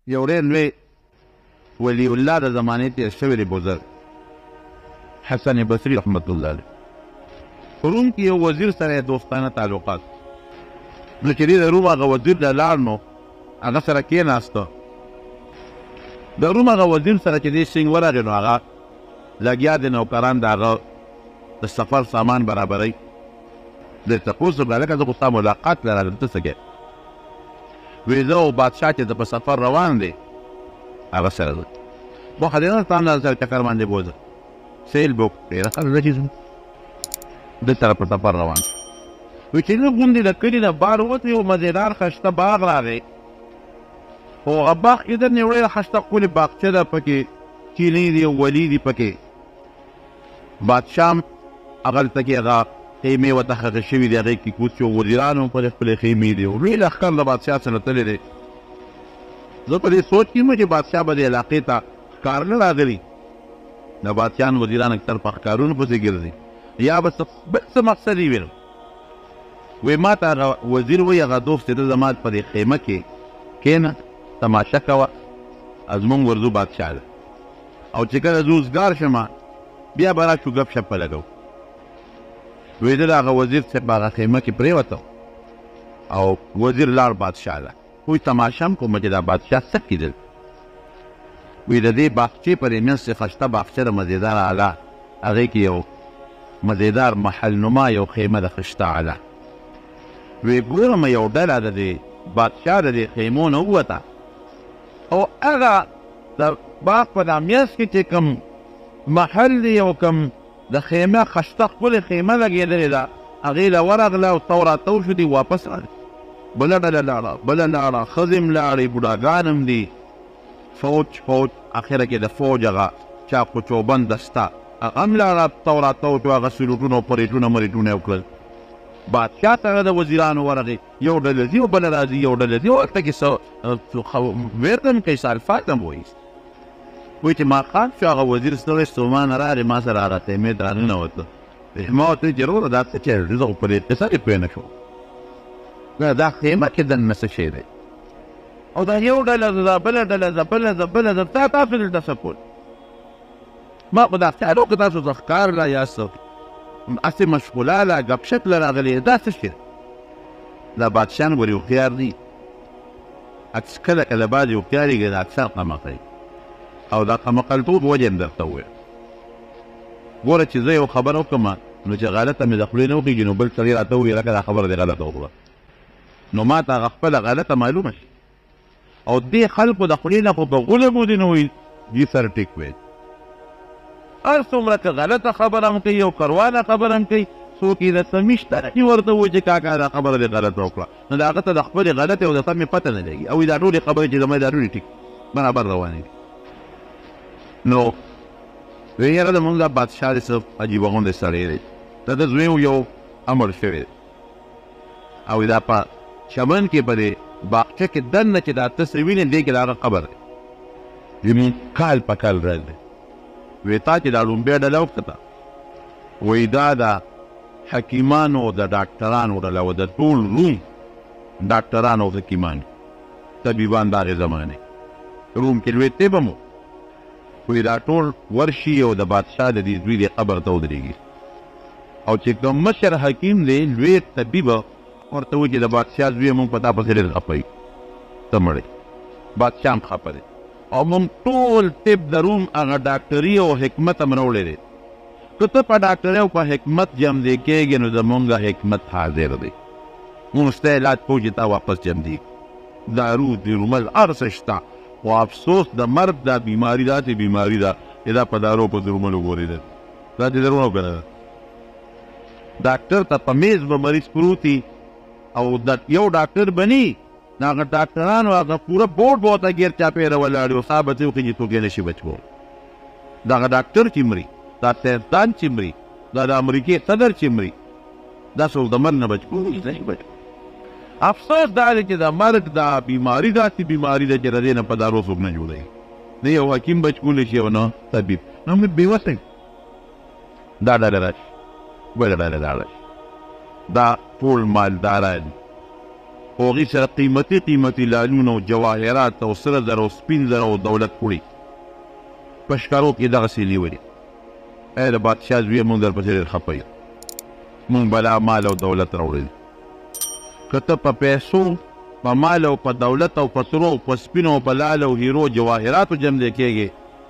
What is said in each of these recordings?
یو ډېر لوی ولی الله د زمانې تېر شوی دی بزرګ حسن بصري رحمت الله علیه په روم کې یو وزیر سره دوستانه تعلقات نو چې د روم هغه وزیر له لاړ نو هغه سره کېناسته د روم هغه وزیر سره چې دې سینګ ورغی نو هغه لګیا دی نوکران د هغه د سفر سامان برابروي د تپوس وکړه لکه زه خو ستا ملاقات لرم ته څه کوې وی زه او بادشاه چې د په سفر روان دی هغه سره ده با خدینا تام سره چکر باندې بوزه سیل بوک ډېره ښه زه چې ځم د طرف په سفر روان وی چې زه غوندې د کلي نه بار ووت یو مزېدار ښایسته باغ راغی خو هغه باغ کې درنې ډېره ښایسته ښکلې باغچه ده پکې کیلې دي ولي دي پکې بادشاه هم هغلته کې هغه خیمې ورته هغه شوي دي هغې کې کوز شو وزیران هم پرې خپلې خیمې دي لوی لښکر د بادشاه سره تللی دی زه په دې سوچ کې یم چې بادشاه به دې علاقې ته ښکار نه راغلي د بادشاهان وزیران اکثر په ښکارونو پسې ګرځي یا به بل څه مقصد یې وینم وی ما ته هغه وزیر وایي هغه دوست چې ته زما په دې خیمه کې کښېنه تماشه کوه زمونږ ورځو بادشاه ده او چې کله زه اوزګار شم بیا به راشو ګپ شپ په لګو وی زه د هغه وزیر صاحب په هغه خیمه کې پرېوتم او وزیر لاړ بادشاه له وی تماشه هم کومه چې دا بادشاه څه کېدل وی د دې باغچې په دې منځ کې ښایسته باغچه ده مزېداره اعلی هغې کې یو مزېدار محل نما یو خیمه ده ښایسته اعلی وی ګورم یو ډله د دې بادشاه د دې خیمو نه ووته او هغه د باغ په دا میاشت کې چې کوم محل دی او کوم د خیمه ښایسته ښکلې خیمه لګېدلې ده هغې له ورغله او تو راتو شو دي واپس راغلې بله ډله لاړه بله لاړه ښځې هم لاړې بوډاګان هم دي فوج اخره کې د فوج هغه چاقو چوبند دسته هغه هم لاړه تو راتو شو هغه سلوټونه او پریټونه مریټونه یې وکړل بادشاه ته د وزیرانو ورغې یو ډله ځي او بله راځي یو ډله ځي ورته کې څه ویرته هم کوي څه الفاظ هم وایي وایي چې ماښام شو هغه وزیر ستړی ستومان راغی ما سره هغه خیمې ته راننوته ما ورته وایي چې وروره دا څه چل دی زه خو په دې قصه کې پوه نه شوم دا خیمه کې دننه څه شی دی او دا یو ډله ده بله ډله ده بله ده تاسو دلته څه کول ما خو دا خیال وکړ تاسو څه ښکار له یا څه هسې مشغوله له ګپ شپ له راغلې دا څه شی دا بادشاهان ورې هوښیار دي کله کله بعد یې هوښیارېږي دا اکثر قمقی او دا قمقلتوب وجه هم درته وویم ګوره چې زه یو خبره وکړم نو چې غلطه مې د خولې نه وخېږي نو بل سړي راته ووایي لکه دا خبره دې غلطه وکړه نو ما ته هغه خپله غلطه معلومه شي او دې خلکو د خولې نه خو په غوله بودې نه وایي دې سره ټیک ویل هر څومره که غلطه خبره هم کوي او کروانه خبره هم کوي څوک یې د سمي شترکي ورته وایي چې کاکا دا خبره دې غلطه وکړه نو د هغه ته د خپلې غلطې او د سمې پته نه لګي او دا ټولې خبرې چې زما دا ټولې ټیک برابر روانې دي نو وی یاره د مونږ دا بادشاه دې څه عجیبه غوندې سړی دی د ده زوی یو امر شوی دی او دا په چمن کې په دې باغچه کې دننه چې دا ته څه وینې دې کې د هغه قبر دی زموږ کال په کال راځي وی تا چې دا لومبۍ ډله وکړه وی دا د حکیمانو او د ډاکټرانو ډله و د ټول روم ډاکټران او حکیمان طبیبان د هغې زمانې روم کې لوی طب هم وی دا ټول ورشي او د بادشاه د دې زوی دې قبر ته ودرېږي او چې کوم مشر حکیم دی لوی طبیب ورته وایي چې د بادشاه زوی مونږ په تا پسې ډېر خفه یو ته مړی بادشاه هم خفه دی او مونږ ټول طب د روم هغه ډاکټري او حکمت هم راوړی دی که ته په ډاکټرۍ او په حکمت جمدې کېږې نو زمونږ حکمت حاضر دی مونږ ستا علاج کوو چې تا واپس جمدې دارو دیرومل هر څه شته خو افسوس د مرګ دا بیماري داسې بیماري ده چې دا په دارو په دیروملو ګورې ده دا دې درونه وکړه ډاکټر ته په میز به مریض پروت او یو ډاکټر بني د هغه ډاکټرانو هغه پوره بورډ به ورته ګیر چاپېره ولاړ وي او سا به څه وکړي چې څوک یې نشي بچ کولی د هغه ډاکټر چې مري دا سیاستدان چې مري دا د امریکې صدر چې مري دا څوک د مرګ نه بچ کولی نه بچ افسوس دا دی چې د مرګ دا بیماري داسې بیماري ده چې د دې نه په دارو څوک نه جوړوي نه یو حکیم بچ کولی شي او نه طبیب نو موږ بېوسه دا ډله راشي بله ډله دا راشي دا ټول مالداران خو هغې سره قیمتي قیمتي لالونه او جواهرات او سره زر او سپین زر او دولت پوړي په ښکارو کې دغسې نیولي. ای د بادشاه زویه موږ درپسې ډېر خفه یو، موږ بلا مال او دولت راوړی. که ته په پیسو په مال او په دولت او په سرو او په سپینو او په لال او هیرو جواهراتو جمع کېږي،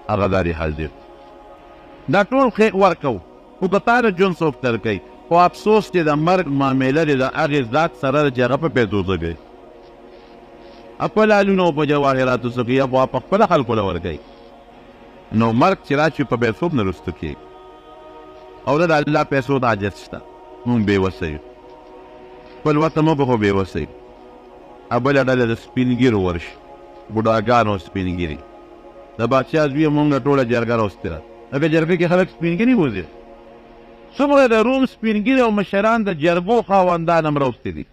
هغه داري حال دی. دا ټول خیق ورکوو خو که تا د ژوند څوک درکوي، خو افسوس چې د مرګ معامله دې د هغې ذات سره ده چې هغه په پیسو څه کوي، په لالونو او په جواهراتو څه کوي، خو په خپله خلکو له ورکوي. نو مرګ چې راشي په پیسو نه رسته کېږي، او نه د الله پیسو ته حاجت شته. مونږ بېوسه یو، خپل وطن مو په خو بېوسه یو. بله ډله د سپین ږیرو ورشي، بوډاګانو سپین ږیري. د بادشاه زویه مونږ ټوله جرګه راوستې ده. لکه جرګه کې خلک سپین ږیري بوځي، څومره د روم سپین ږیري او مشران د جرګو خاوندان هم راوستې دي.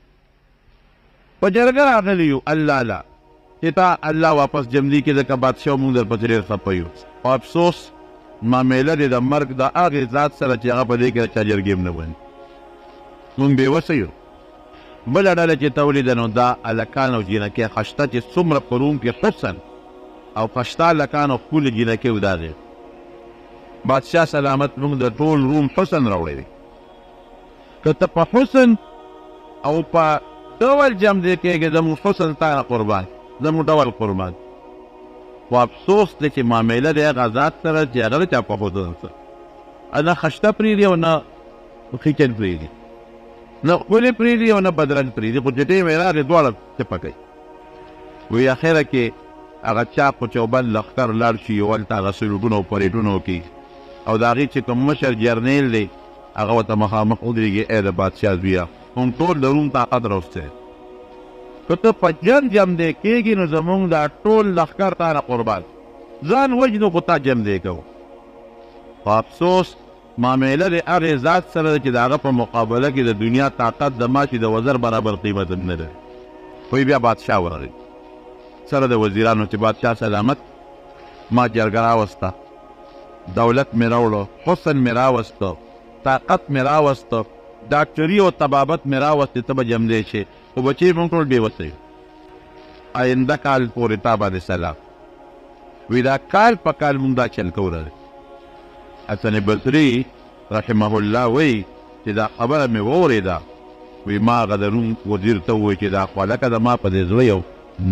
په جرګه راغلي یو الله لا چې تا الله واپس جمدي کې ځکه بادشاه مونږ درپسې ډېر خفه یو. خو افسوس معامله دې د مرګ د هغې ذات سره چې هغه په دې کې د چا جرګې هم نه وني. مونږ بېوسه یو. بله ډله چې ته ولیده نو دا هلکان او جینکۍ خشته چې څومره په روم کې حسن او خشته هلکان او ښکلې جینکۍ و د هغې. بادشاه سلامت موږ د ټول روم حسن راوړی دی. که ته په حسن او په ډول جمع کېږي زموږ حسن تا نه قربان، زموږ ډول قربان. خو افسوس دی چې معامله د هغه ذات سره چې هغه د چا په حسن سره نه خشته پرېږدي او نه خیچن پرېږدي، نه ښکلې پرېږدي او نه بدرنګ پرېږدي، خو چې ټیم یې راغی دواړه چپه کوي. وایي اخره کې هغه چا په چوبند لښکر لاړ شي یو هلته هغه سلوټونو او پریډونو کې، او د هغې چې کوم مشر جرنیل دی هغه ورته مخامخ ودرېږي، ای د بادشاه زویه موږ ټول د روم طاقت راوستی. که ته په جنګ جمدی کېږي نو زمونږ دا ټول لښکر تا نه قربان، ځان وجنو خو تا جمدی کوو. خو افسوس معامله د هغې ذات سره ده چې د هغه په مقابله کې د دنیا طاقت د ماشي د وزر برابر قیمت هم نه لري. خو بیا بادشاه ورغی سره د وزیرانو چې بادشاه سلامت ما جرګه راوسته، دولت مې راوړو، حسن مې راوسته، طاقت مې راوسته، ډاکټري او طبابت مې راوستې، ته به جمدی شې. خو بچې مونږ ټول بېوسه یو. آینده کال پورې تا باندې سلام. وی دا کال په کال مونږ دا چل کوو راغلی. حسن بصري رحمه الله وی چې دا خبره مې واورېده، وی ما هغه د روم وزیر ته ووایي چې دا خو هلکه د ما په دې زړه یو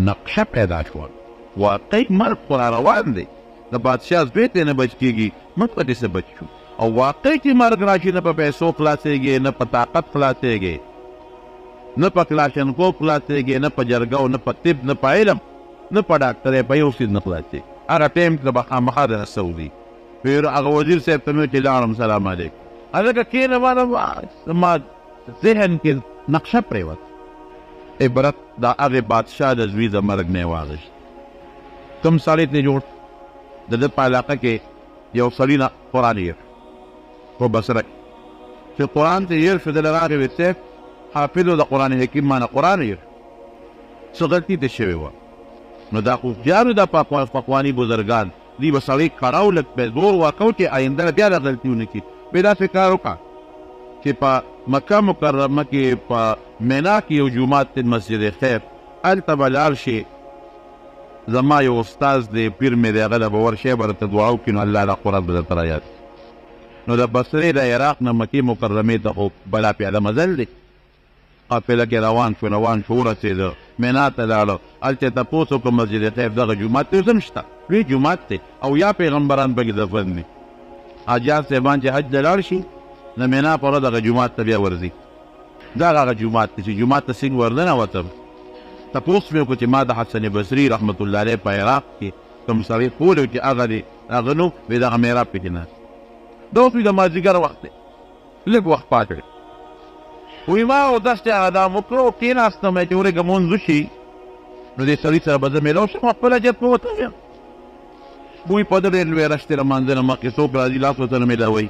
نقشه پیدا شوه، واقعي مرګ خو را روان دی، د بادشاه زوی ته نه بچ کېږي، موږ په دې څه بچ شو. او واقعي چې مرګ راشي نه په پیسو خلاصېږي، نه په طاقت خلاصېږي، نه په کلاشنکوف خلاصېږي، نه په جرګه او نه په طب، نه په علم، نه په ډاکټرۍ، په یو څیز نه خلاصېږي. هغه ټایم کې به خامخا درنه څه وځي. هغه وزیر صاحب ته مې چې لاړم سلام علیکم، هلکه کښېنه ما ذهن کې نقشه پرېوت. عبرت د هغې بادشاه د زوی د مرګ نه یې واخیست. کوم سړی ترې جوړ د ده په علاقه کې یو سړي نه قرآن هېر په بصره کې چې قرآن ته هېر شو، دله راغی ویې صاحب حافظو د قرآن حکیم ما نه قرآن هېر څه غلطي ته شوې وه. نو دا خو جارو دا پخواني بزرګان دی به سړی کړاو لږ به زور ورکوو چې آینده بیا دا غلطي ونه کړي. بیا داسې کار وکړه چې په مکه مکرمه کې په مینا کې یو جومات دی مسجد خیف، هلته به لاړ شي، زما یو استاز دی پیر مې دی، هغه له به ورشئ به درته دعا وکړي نو الله دا قرآن به درته رایاد. نو د بصرې د عراق نه مکې مکرمې ته خو بلا پیاده مزل دی، قافله کې روان شو ورسېده، مینا ته لاړه، هلته یې تپوس وکړه مسجد خیف دغه جومات دی اوس هم شته، لوی جومات دی او یا پیغمبران پکې دفن دي. حاجیان صاحبان چې حج ته لاړ شي د مینا په ورځ هغه جومات ته بیا ورځي. دا هغه جومات دی چې جومات ته څنګه ورننوتم، تپوس مې وکړو چې ما د حسن بصري رحمت الله علیه په عراق کې کوم سړی ښوولی چې هغه دی هغه نو وایي دغه محراب پکې ناست. دا اوس وایي د مازدیګر وخت دی، لږ وخت پاته دی. وایي ما اودس چې هغه دام وکړو کېناستم چې ورېږه مونځ وشي نو دې سړي سره به زه میلاو شم، خپل حاجت به ورته ویم. وایي په ده ډېر لوی رش دی لمانځه نه مخکې څوک راځي لاس ورته نه میلاوئ،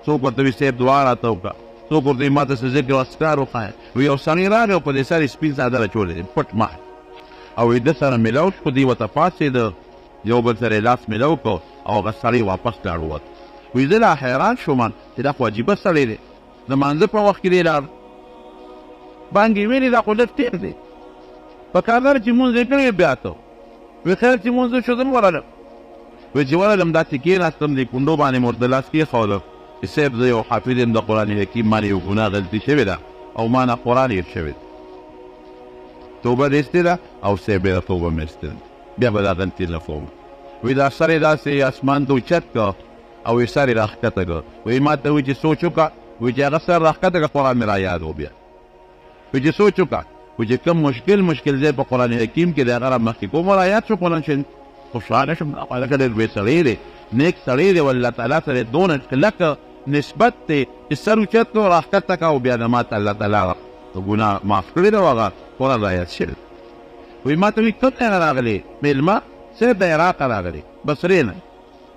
څوک ورته وایي صاحب دعا راته وکړه، څوک ورته وایي ما ته څه ذکر او اذکار وښایه. وایي یو سړی راغی او په دې سر یې سپین څادر اچولی دی پټ مال، او وایي ده سره میلاو شو، دوی ورته پاڅېده، یو بل سره یې لاس میلاو کړو او هغه سړی واپس لاړ ووت. وایي زه لا حیران شوم چې دا خو عجیبه سړی دی، د مانځه په وخت کې دی لاړ، بانګې ویلې دا خو لږ تېر دی. په کار ده چې مونځ یې کړی بیا ته وایي خیر چې مونځ شو زه م ورغلم وایي چې ورغلم داسې کېناستم دې کونډو باندې مې ورته لاس کېښودم چې صاحب زه یو حافظ یم د قرآن حکیم باندې یو ګناه غلطي شوې ده او ما نه قرآن هېر شوی دی توبه دې ایستې ده او صاحب یې توبه مې ایستې ده بیا به دا غلطي نه کوم وایي دا سر یې داسې اسمان ته اوچت کړه او یې سر یې راښکته کړه وایي ما ته وایي چې سوچ وکړه وایي چې هغه سر راښکته کړه قرآن مې را یاد و بیا وایي چې سوچ وکړه وایي چې کوم مشکل ځای په قرآن حکیم کې دی هغه را مخکې کوم را یاد شو قرآن شریف خوشحاله شم هغه ډېر لوی سړی دی نیک سړی دی والله تعالی سره دونه کلکه نسبت دی چې سر اوچت کړو راښکته کړه او بیا د ما ته الله تعالی ګناه معاف کړی دی او هغه قرآن را یاد شوی وایي ما ته وایي کوم ځای نه راغلی مېلمه صرف د عراقه راغلی بصرې نه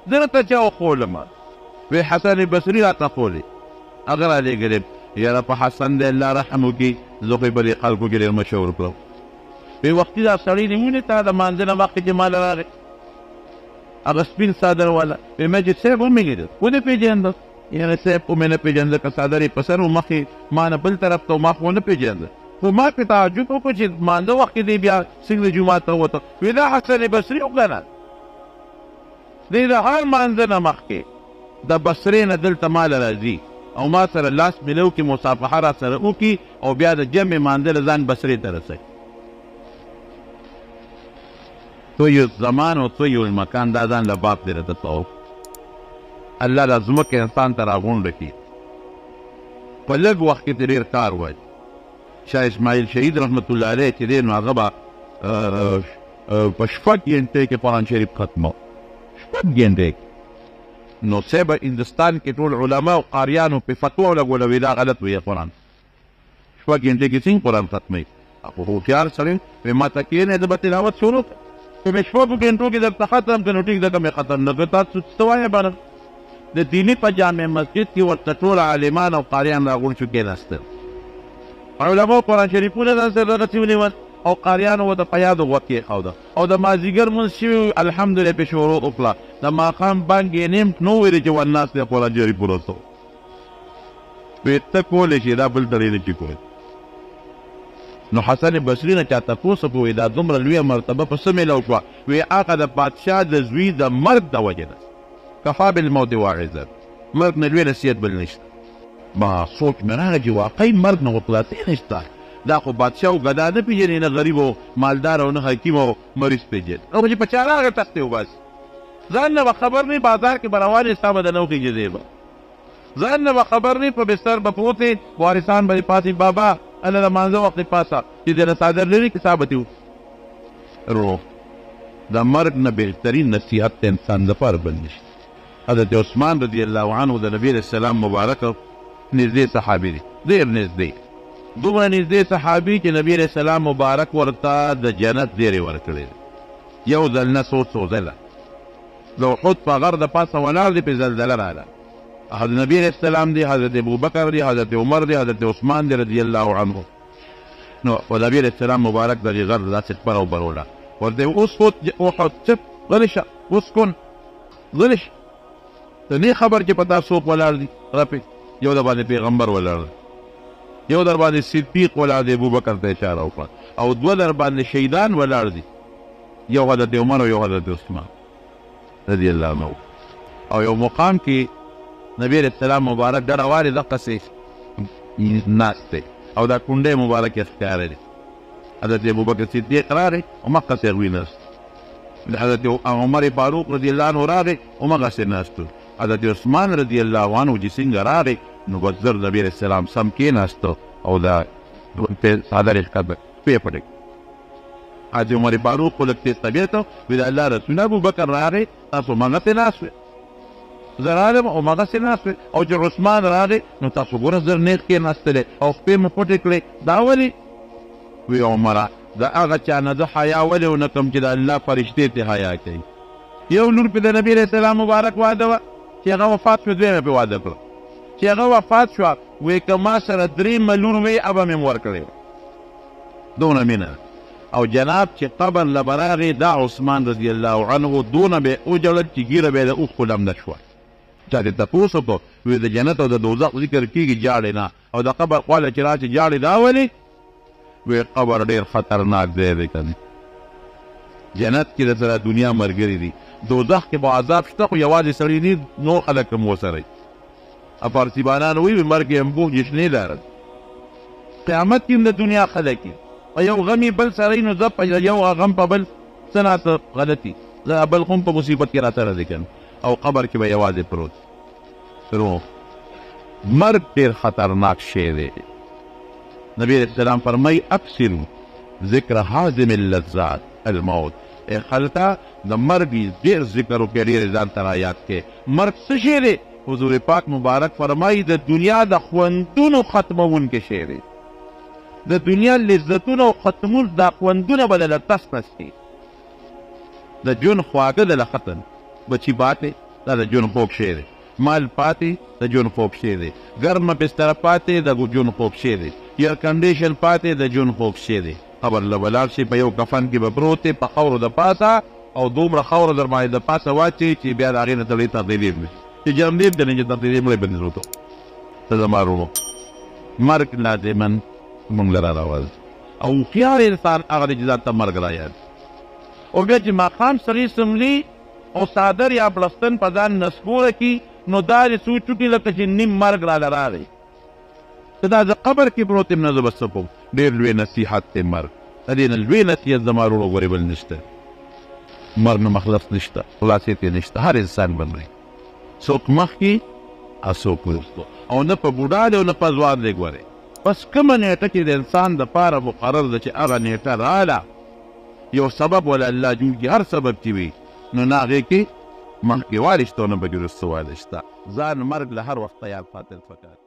زه راته چا وښولم وایي حسن بصري راته ښولې هغه را لېږلې یاره په حسن دی الله رحم وکړي زه خو یې په دې خلکو کې ډېر مشهور کړم وایي وختي دا سړی دې ونې تا د مانځه نه مخکې چې ما له راغی هغه سپین څادر والا وایي مجید صاحب ومې لیدل ونه پېژانده یعنې صاحب خو مې نه پېژانده که څادر یې په سر و مخې ما نه بل طرف ته و ما خو ونه پېژانده خو ما پرې تعجب وکړو چې مانځه وخت کې دی بیا څنګه جومات ته ووته وایي دا حسن بصري و که نه دی د هر مانځه نه مخکې د بصرې نه دلته ما له راځي او ما سره لاس ملو کې مصافحه را سره وکړي او بیا د جمع مانځه له ځان بصرې ته رسوي توی الزمان و توی المکان دا ځان له باب دی راته ته الله دا ځمکه انسان ته راغونډه کړي په لږ وخت کې ډېر کار وایي شاه اسماعیل شهید رحمت الله علیه چې دی نو هغه به په شپږ ګنټې کې قرآن شریف ختمه شپږ ګنټې نو صاحب هندوستان کې ټول علما او قاریانو په فتوا ولګوله وایي دا غلط وایي قرآن شپږ ګنټې کې څنګه قرآن ختموي خو هوښیار سړی وایي ما ته کښېنئ زه به تلاوت شروع کړم که مې شپږو ګنټو کې درته ختم کړه نو ټیک ده که مې ختم نه کړه تاسو څه وایه بله د دیني په جامع مسجد کې ورته ټول عالمان او قاریان راغونډ شو کېناستل علماو قرآن شریفونه ځان سره رغتې ونیول او قاریانو ورته په یادو غوږ کېښوده او د مازدیګر لمونځ شوي الحمدلله پرې شروع وکړه د ماښام بانګ یې نیم نو ویلې چې والناس دی قرآن شریف ورته وایي ته کولی شې دا بل سړی نه شي کولی نو حسن بصري نه چا تپوس وکړو وایي دا دومره لویه مرتبه په څه میلاو شوه وایي هغه د بادشاه د زوی د مرګ د وجې ده کفا بالموت واعظا مرګ نه لوی نصیحت بل نشته ما سوچ مې راغی چې واقعي مرګ نه غفلتۍ نشته دا خو بادشاه او ګدا نه پېژني نه غریب او مالدار او نه حکیم او مریض پېژني او چې په چا راغی تختې وباسي ځان نه به خبر نه بازار کې به روان یې ستا به د نو خېږېدې به ځان نه به خبر نه په بستر به پروت یې وارثان به دې پاڅي بابا الله د مانځه وخت پاسه چې دې نه څادر لري کې ثابت یو روح د مرګ نه بهترین نصیحت د انسان دپاره بل نشته حضرت عثمان رضی الله عنه د نبي علیه السلام مبارک نږدې صحابي دی ډېر نږدې دومره نږدې صحابي چې نبي علیه السلام مبارک ورته د جنت زیری ورکړی دی یو ځل نه څو ځله د احد په غر د پاسه ولاړ دی پرې زلزله راغله حضرت نبي علیه السلام دی حضرت ابوبکر دی حضرت عمر دی حضرت عثمان دی رضی الله عنه نو و نبي علیه السلام مبارک دغې غر داسې خپره وبروله ورته اوس احد چپ غلی شه اوس کن غلی شه ته نه خبر چې په تا څوک ولاړ دي رپې یو در باندې پیغمبر ولاړ دی یو در باندې صدیق ولاړ دی ابوبکر ته اشاره وکړه او دوه در باندې شهیدان ولاړ دي یو حضرت عمر او یو حضرت عثمان رضی الله عنه او یو مقام کې نبی علیه السلام مبارک ډډه والې دقسې ناست دی او دا کونډۍ مبارک یې ښکاره دی حضرت ابوبکر صدیق راغی او مقصې هغوی ناست حضرت عمر فاروق رضی الله عنه راغی او مقصې ناست حضرت عثمان رضی الله عنه چې څنګه راغی نو بس زر نبی علیه السلام سم کېناسته او دا څادر یې ښکته پې پټې حضرت عمر فاروق خو لږ تېز طبیعت وي د الله رسول ابوبکر راغی تاسو مغسې ناست وې زه راغلم او مغسې ناست وې او چې عثمان راغی نو تاسو ګوره زر نیغ کېناستلې او خپې مو پټې کړې دا ولې وی عمره د هغه چا نه زه حیا ولې ونه کړم چې د الله فرشتې ترې حیا کوي یو لور پې د نبي علیه السلام مبارک واده وه چې هغه وفات شو دویمه پې واده کړه چې هغه وفات شوه وایي که ما سره درېیمه لور وی ابه مې م ورکړې وه دونه مینه او جناب چې قبر له به راغې دا عثمان رضی الله عنه دونه به یې وجړل چې ګیره به یې د اوښکو لمده شوه چا دې تپوس وکړو وایي د جنت او د دوزخ ذکر کېږي جاړې نه او د قبر خواله چې راشي جاړې دا ولې وی قبر ډیر خطرناک ځای دی کنه. جنت کې د سره دنیا ملګري دي، دوزخ کې به عذاب شته خو یوازې سړي دي، نور خلک هم ورسره. پارسیبانان وایي مرګ انبوه جشنې دارد. قیامت کې هم د دنیا خلک په یو غمي بل سړی نو زه په یو غم په بل څه ناته غلطي، زه بل خو په مصیبت کې راته راځي کنه، او قبر کې به یوازې پروت. روح مرګ ډېر خطرناک شی دی. نبی علیہ السلام فرمایي اکثروا ذکر حازم اللذات الموت. خلطه د مرګ ډېر ذکر وکړي، ډېر ځان ته رایاد کړي. مرګ څه شی دی؟ حضور پاک مبارک فرمایي د دنیا د خوندونو ختمونکی شی دی. د دنیا لذتونه او ختمون دا خوندونه به دله تس نسي. د ژوند خواږه دله ختم، بچي پاتې دا د ژوند خوږ شی دی، مال پاتې د ژوند خوږ شی دی، ګرمه بستره پاتې د ژوند خوږ شی دی، ایر کنډیشن پاتې د ژوند خوږ شی دی. قبر له ولاړ شي په یو کفن کې به پروت دی، په خاورو د پاسه، او دومره خاوره در باندې د پاسه واچوي چې بیا د هغې نه سړی تغذیلیم وي چې جرمدیم دی نه چې تغذیلیم مړی بندې وروته. ته زما ورونو مرګ لازما مونږ له راوړل، او هوښیار انسان هغه دی چې ځان ته مرګ رایاد. او بیا چې ماښام سړي سملي او څادر یا بړستن په ځان نسکوره کي، نو دا دې سوچ وکړي لکه چې نیم مرګ راله راغی. که دا د قبر کې پروت یم نه زه به څه کوم. ډېر لوی نصیحت دی مرګ. د دې نه لوی نصیحت زما ورونو ګورې بل نشته. مرګ نه مخلص نشته، خلاصې ترې نشته. هر انسان بندوي، څوک مخکې او څوک وروسته، او نه په بوډا دی او نه په ځوان دی. ګورې بس کومه نیټه چې د انسان دپاره مقرر ده چې هغه نیټه راله، یو سبب ولا الله جوړ کړي، هر سبب چې وي نو نه هغې کې مخکې والی شته او نه پکې وروسته والی شته. ځان مرګ له هر وخته یاد ساتل پکار.